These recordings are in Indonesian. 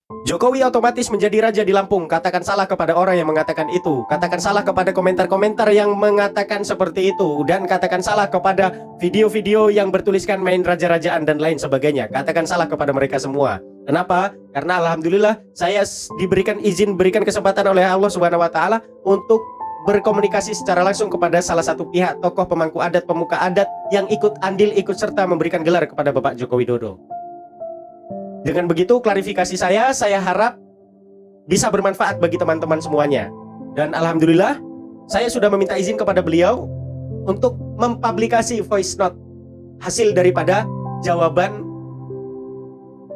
Jokowi otomatis menjadi raja di Lampung. Katakan salah kepada orang yang mengatakan itu. Katakan salah kepada komentar-komentar yang mengatakan seperti itu. Dan katakan salah kepada video-video yang bertuliskan main raja-rajaan dan lain sebagainya. Katakan salah kepada mereka semua. Kenapa? Karena alhamdulillah saya diberikan izin, berikan kesempatan oleh Allah Subhanahu wa taala untuk berkomunikasi secara langsung kepada salah satu pihak tokoh pemangku adat, pemuka adat yang ikut andil, ikut serta memberikan gelar kepada Bapak Joko Widodo. Dengan begitu klarifikasi saya harap bisa bermanfaat bagi teman-teman semuanya. Dan alhamdulillah saya sudah meminta izin kepada beliau untuk mempublikasi voice note hasil daripada jawaban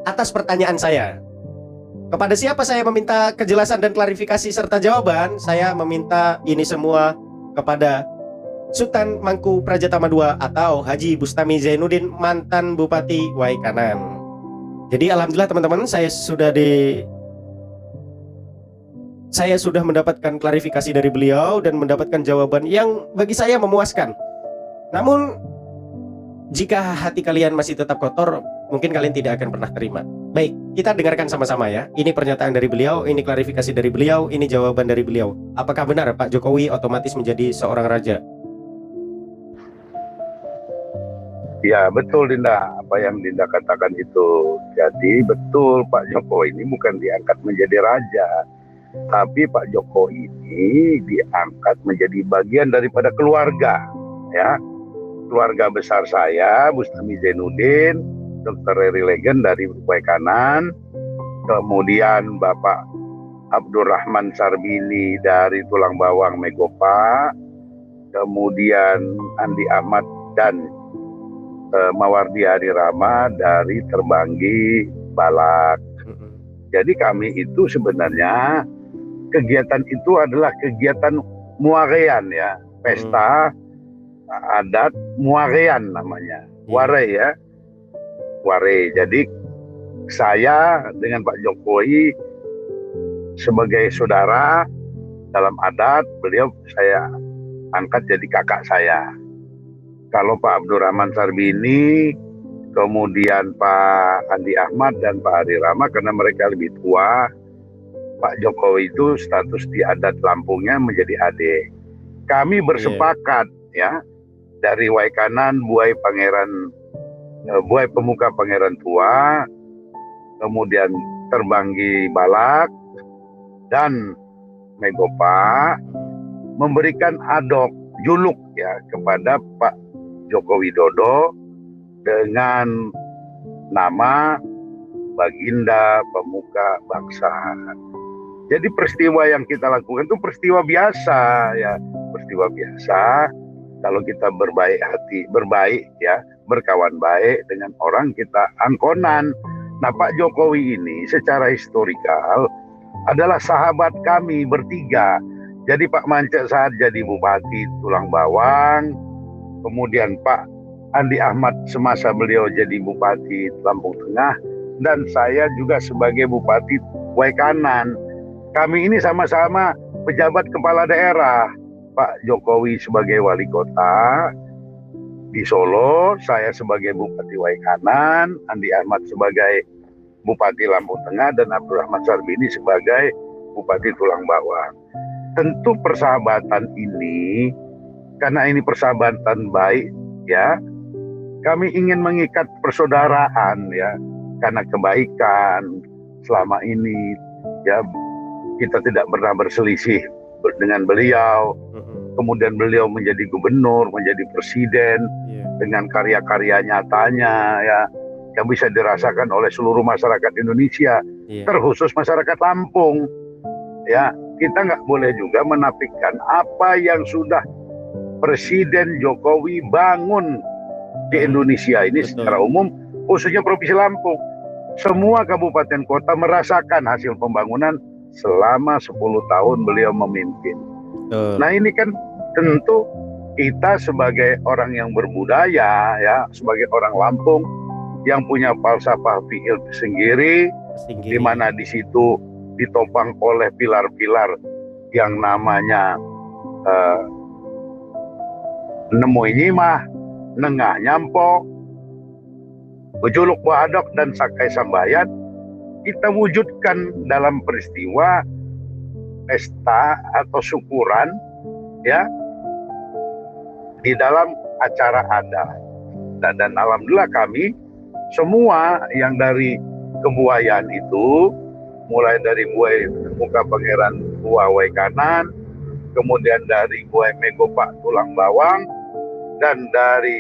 atas pertanyaan saya. Kepada siapa saya meminta kejelasan dan klarifikasi serta jawaban? Saya meminta ini semua kepada Sultan Mangku Pradjatama II atau Haji Bustami Zainuddin, mantan Bupati Waikanan. Jadi alhamdulillah teman-teman, saya sudah mendapatkan klarifikasi dari beliau dan mendapatkan jawaban yang bagi saya memuaskan. Namun jika hati kalian masih tetap kotor, mungkin kalian tidak akan pernah terima. Baik, kita dengarkan sama-sama ya. Ini pernyataan dari beliau, ini klarifikasi dari beliau, ini jawaban dari beliau. Apakah benar Pak Jokowi otomatis menjadi seorang raja? Ya betul Dinda, apa yang Dinda katakan itu. Jadi betul, Pak Jokowi ini bukan diangkat menjadi raja, tapi Pak Jokowi ini diangkat menjadi bagian daripada keluarga, ya. Keluarga besar saya, Bustami Zainuddin, Dr. Rary Legend dari Waikanan, kemudian Bapak Abdurrahman Sarbini dari Tulang Bawang Megopa, kemudian Andi Ahmad dan Mawardi Hari Rama dari Terbanggi Balak. Jadi kami itu sebenarnya kegiatan itu adalah kegiatan muarean ya, pesta adat muarean namanya, ware ya, ware. Jadi saya dengan Pak Jokowi sebagai saudara dalam adat, beliau saya angkat jadi kakak saya. Kalau Pak Abdurrahman Sarbini, kemudian Pak Andi Ahmad dan Pak Hari Rama karena mereka lebih tua, Pak Jokowi itu status di adat Lampungnya menjadi adik. Kami bersepakat ya dari Waikanan, Buai Pemuka Pangeran Tua, kemudian Terbanggi Balak dan Megopa memberikan adok juluk ya kepada Pak Joko Widodo dengan nama Baginda Pemuka Bangsa. Jadi peristiwa yang kita lakukan itu peristiwa biasa ya, peristiwa biasa. Kalau kita berbaik hati, berbaik ya, berkawan baik dengan orang kita angkonan. Nah Pak Jokowi ini secara historikal adalah sahabat kami bertiga. Jadi Pak Mancek saat jadi Bupati Tulang Bawang, kemudian Pak Andi Ahmad semasa beliau jadi Bupati Lampung Tengah, dan saya juga sebagai Bupati Waikanan. Kami ini sama-sama pejabat kepala daerah. Pak Jokowi sebagai wali kota di Solo, saya sebagai Bupati Waikanan, Andi Ahmad sebagai Bupati Lampung Tengah, dan Abdurrahman Sarbini sebagai Bupati Tulang Bawang. Tentu persahabatan ini, karena ini persahabatan baik ya, kami ingin mengikat persaudaraan ya, karena kebaikan selama ini ya, kita tidak pernah berselisih dengan beliau. Kemudian beliau menjadi gubernur, menjadi presiden dengan karya-karya nyatanya ya, yang bisa dirasakan oleh seluruh masyarakat Indonesia, terkhusus masyarakat Lampung ya. Kita nggak boleh juga menafikan apa yang sudah Presiden Jokowi bangun di Indonesia ini secara umum, khususnya Provinsi Lampung. Semua kabupaten kota merasakan hasil pembangunan selama 10 tahun beliau memimpin. Nah ini kan tentu kita sebagai orang yang berbudaya ya, sebagai orang Lampung yang punya falsafah fikih sendiri, di mana di situ ditopang oleh pilar-pilar yang namanya nemu ini mah, nengah nyampo, bejuluk badok dan sakai sambayat. kita wujudkan dalam peristiwa pesta atau syukuran ya di dalam acara adat. Dan alhamdulillah kami semua yang dari kebuayan itu, mulai dari buai muka pangeran Tua Waikanan, kemudian dari buai Megopak tulang bawang, dan dari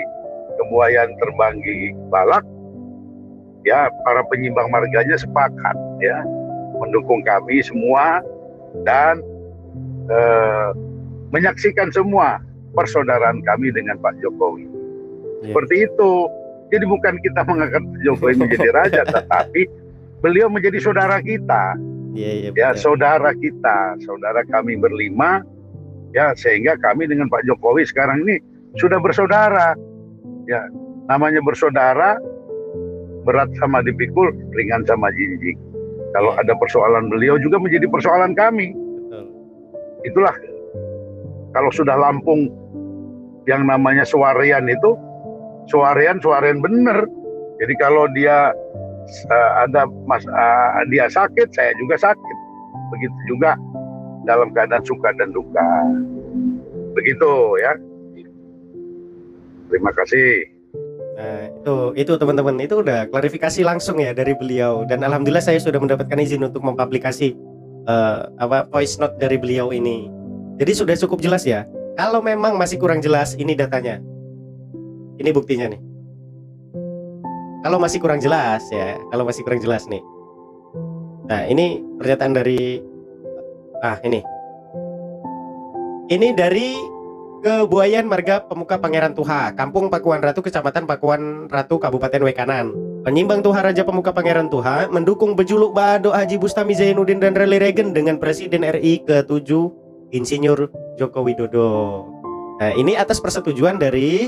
kebuayan Terbanggi Balak, ya para penyimbang marganya sepakat ya mendukung kami semua dan menyaksikan semua persaudaraan kami dengan Pak Jokowi. Seperti itu. Jadi bukan kita mengangkat Jokowi menjadi raja, tetapi beliau menjadi saudara kita. Ya, saudara kita, saudara kami berlima. Ya, sehingga kami dengan Pak Jokowi sekarang ini sudah bersaudara. Ya, namanya bersaudara, berat sama dipikul, ringan sama jinjing. Kalau ada persoalan beliau juga menjadi persoalan kami. Itulah kalau sudah Lampung yang namanya Suarian itu Suarian bener. Jadi kalau dia dia sakit, saya juga sakit. Begitu juga dalam keadaan suka dan duka. Begitu ya. Terima kasih. Nah, itu teman-teman, itu udah klarifikasi langsung ya dari beliau, dan alhamdulillah saya sudah mendapatkan izin untuk mempublikasi voice note dari beliau ini. Jadi sudah cukup jelas ya. Kalau memang masih kurang jelas, ini datanya. Ini buktinya nih. Kalau masih kurang jelas ya, kalau masih kurang jelas nih. Nah, ini pernyataan dari ini. Ini dari Kebuayan Marga Pemuka Pangeran Tuha, Kampung Pakuan Ratu, Kecamatan Pakuan Ratu, Kabupaten Waikanan. Penyimbang Tuha Raja Pemuka Pangeran Tuha mendukung bejuluk Baado Haji Bustami Zainuddin dan Rally Regen dengan Presiden RI ke-7 Insinyur Joko Widodo. Nah, ini atas persetujuan dari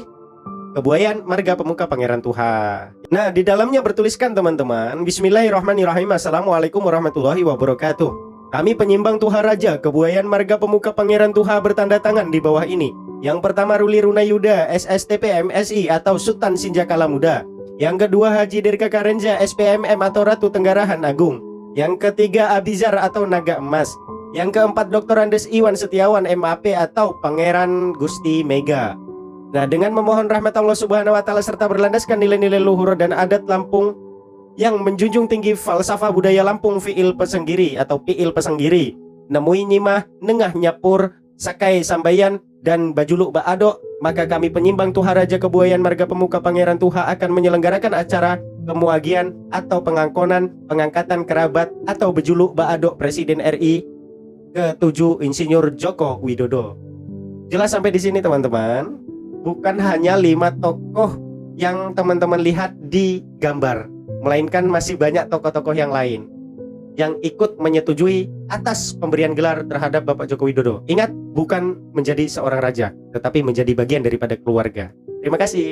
Kebuayan Marga Pemuka Pangeran Tuha. Nah, di dalamnya bertuliskan teman-teman, Bismillahirrahmanirrahim, Assalamualaikum warahmatullahi wabarakatuh. Kami penyimbang Tuha Raja Kebuayan Marga Pemuka Pangeran Tuha bertanda tangan di bawah ini. Yang pertama Ruli Runayuda SSTP MSI atau Sultan Sinjakala Muda. Yang kedua Haji Dirga Karenja SPMM atau Ratu Tenggarahan Agung. Yang ketiga Abizar atau Naga Emas. Yang keempat Dr. Andes Iwan Setiawan MAP atau Pangeran Gusti Mega. Nah, dengan memohon rahmat Allah Subhanahu wa Ta'ala serta berlandaskan nilai-nilai luhur dan adat Lampung yang menjunjung tinggi falsafah budaya Lampung Fiil Pesenggiri atau Piil Pesenggiri, Nemui Nyimah Nengah Nyapur Sakai Sambayan dan Bajuluk Baado, maka kami penyimbang Tuha Raja Kebuayan Marga Pemuka Pangeran Tuha akan menyelenggarakan acara pemuagian atau pengangkatan kerabat atau Bejuluk Baado Presiden RI ke-7 Insinyur Joko Widodo. Jelas sampai di sini teman-teman? Bukan hanya 5 tokoh yang teman-teman lihat di gambar, melainkan masih banyak tokoh-tokoh yang lain yang ikut menyetujui atas pemberian gelar terhadap Bapak Joko Widodo. Ingat, bukan menjadi seorang raja, tetapi menjadi bagian daripada keluarga. Terima kasih.